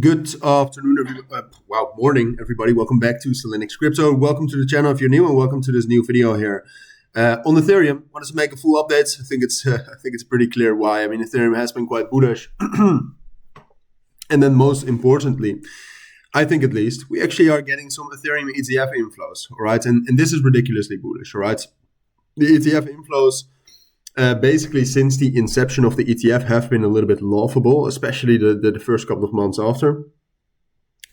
Good afternoon, morning, everybody. Welcome back to Cilinix Crypto. Welcome to the channel if you're new, and welcome to this new video here on Ethereum. Wanted to make a full update. I think it's pretty clear why. I mean, Ethereum has been quite bullish, and then most importantly, I think at least we actually are getting some Ethereum ETF inflows. All right, and this is ridiculously bullish. All right, the ETF inflows. Basically, since the inception of the ETF, have been a little bit laughable, especially the first couple of months after,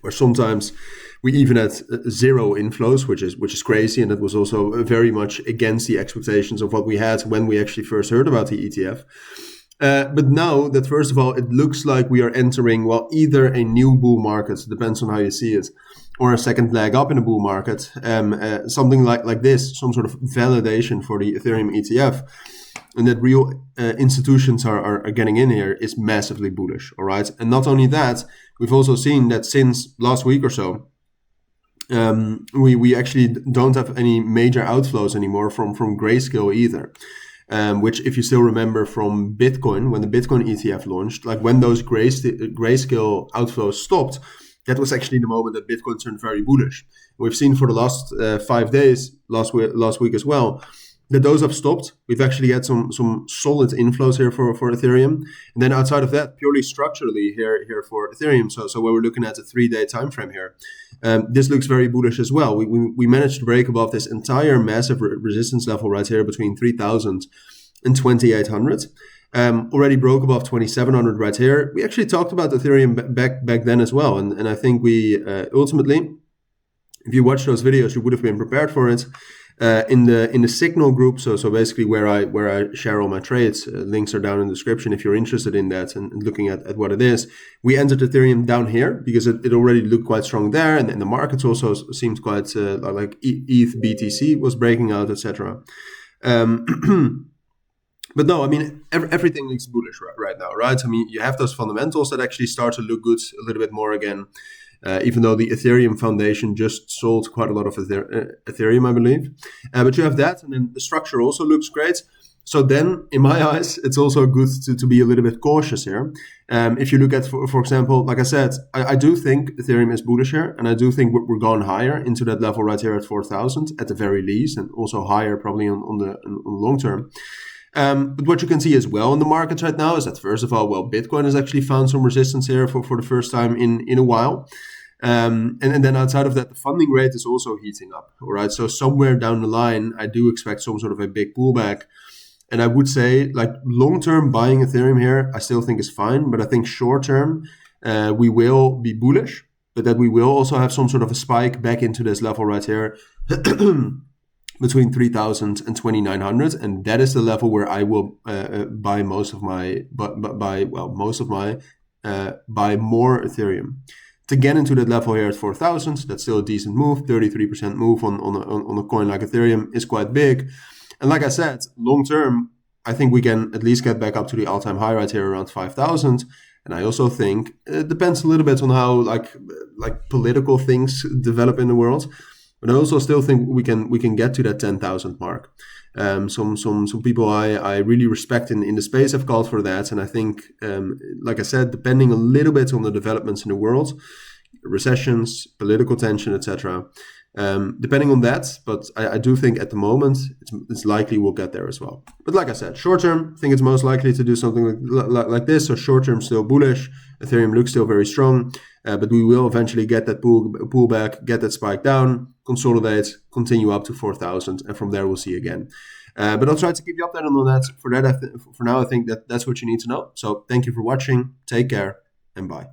where sometimes we even had zero inflows, which is crazy, and that was also very much against the expectations of what we had when we actually first heard about the ETF. But now that, first of all, it looks like we are entering, well, either a new bull market, depends on how you see it, or a second leg up in a bull market, something like this, some sort of validation for the Ethereum ETF. And that real institutions are getting in here is massively bullish, all right? And not only that, we've also seen that since last week or so, we actually don't have any major outflows anymore from Grayscale either. Which, if you still remember from Bitcoin, when the Bitcoin ETF launched, like when those Grayscale outflows stopped, that was actually the moment that Bitcoin turned very bullish. We've seen for the last 5 days, last week as well, that those have stopped. We've actually had some solid inflows here for Ethereum. And then outside of that, purely structurally here for Ethereum, so when we're looking at a 3-day time frame here, this looks very bullish as well. We managed to break above this entire massive resistance level right here between 3,000 and 2,800. Already broke above 2,700 right here. We actually talked about Ethereum back then as well. And I think we ultimately, if you watch those videos, you would have been prepared for it. In the Signal group, so basically where I share all my trades, links are down in the description if you're interested in that and looking at what it is. We entered Ethereum down here because it already looked quite strong there, and the markets also seemed quite like ETH BTC was breaking out, etc. But no, I mean everything looks bullish right now, right? I mean, you have those fundamentals that actually start to look good a little bit more again. Even though the Ethereum Foundation just sold quite a lot of Ethereum, I believe. But you have that, and then the structure also looks great. So then, in my eyes, it's also good to be a little bit cautious here. If you look at, for example, like I said, I do think Ethereum is bullish here, and I do think we're going higher into that level right here at 4,000 at the very least, and also higher probably on the long term. But what you can see as well in the markets right now is that, first of all, well, Bitcoin has actually found some resistance here for the first time in a while. And then outside of that, the funding rate is also heating up. All right. So somewhere down the line, I do expect some sort of a big pullback. And I would say, like, long-term buying Ethereum here, I still think is fine. But I think short-term, we will be bullish, but that we will also have some sort of a spike back into this level right here. Between 3,000 and 2,900, and that is the level where I will buy more Ethereum. To get into that level here at 4,000, that's still a decent move. 33% move on a coin like Ethereum is quite big. And like I said, long term, I think we can at least get back up to the all-time high right here around 5,000. And I also think it depends a little bit on how like political things develop in the world. But I also still think we can get to that 10,000 mark. Some people I really respect in the space have called for that, and I think, like I said, depending a little bit on the developments in the world, recessions, political tension, etc. Depending on that, but I do think at the moment it's likely we'll get there as well. But like I said, short term, I think it's most likely to do something like this. So short term, still bullish. Ethereum looks still very strong, but we will eventually get that pullback, get that spike down, consolidate, continue up to 4,000, and from there we'll see again. But I'll try to keep you updated on that. For now, I think that's what you need to know. So thank you for watching. Take care and bye.